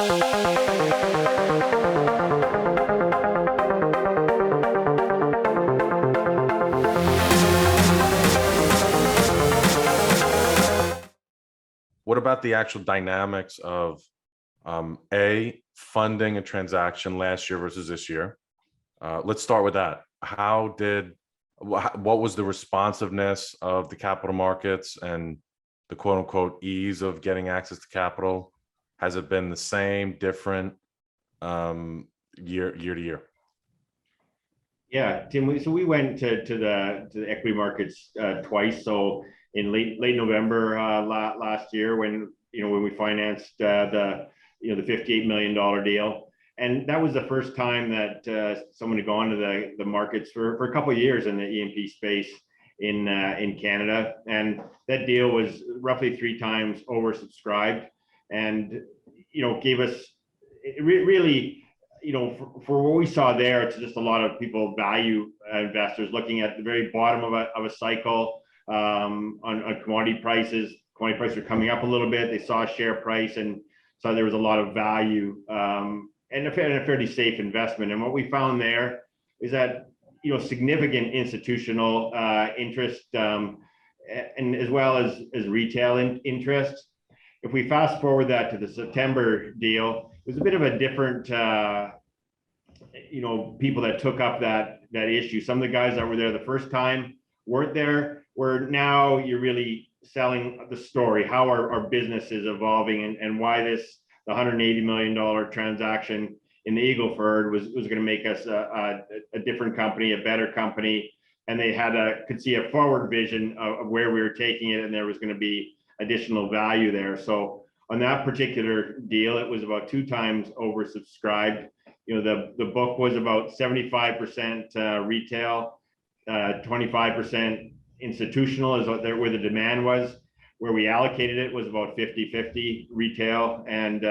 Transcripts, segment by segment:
What about the actual dynamics of funding a transaction last year versus this year? Let's start with that. What was the responsiveness of the capital markets and the quote unquote ease of getting access to capital? Has it been the same, different year to year? Yeah, Tim. So we went to the equity markets twice. So in late November last year, when we financed the $58 million deal, and that was the first time that someone had gone to the markets for a couple of years in the E&P space in Canada, and that deal was roughly 3 times oversubscribed, and gave us really. For what we saw there, it's just a lot of people, value investors, looking at the very bottom of a cycle on commodity prices. Commodity prices are coming up a little bit. They saw a share price and saw there was a lot of value and a fairly safe investment. And what we found there is that significant institutional interest and as well as retail interest. If we fast forward that to the September deal, it was a bit of a different, people that took up that issue. Some of the guys that were there the first time weren't there, where now you're really selling the story, how our business is evolving and why the $180 million transaction in the Eagle Ford was going to make us a different company, a better company. And they could see a forward vision of where we were taking it, and there was going to be additional value there. So on that particular deal, it was about 2 times oversubscribed. The book was about 75% retail, 25% institutional is where the demand was. Where we allocated it was about 50-50 retail and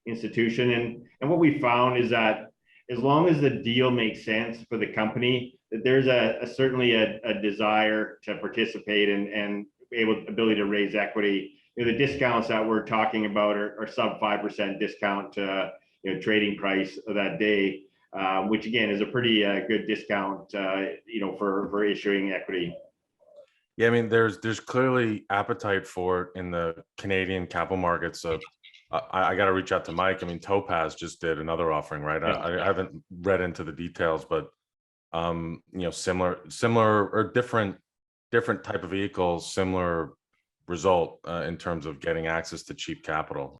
institution. And what we found is that as long as the deal makes sense for the company, that there's certainly a desire to participate and ability to raise equity. The discounts that we're talking about are sub 5% discount to trading price of that day, which again is a pretty good discount for issuing equity. Yeah, I mean, there's clearly appetite for it in the Canadian capital markets. So I got to reach out to Mike. I mean, Topaz just did another offering, right? Yeah. I haven't read into the details, but similar or different type of vehicles, similar result in terms of getting access to cheap capital.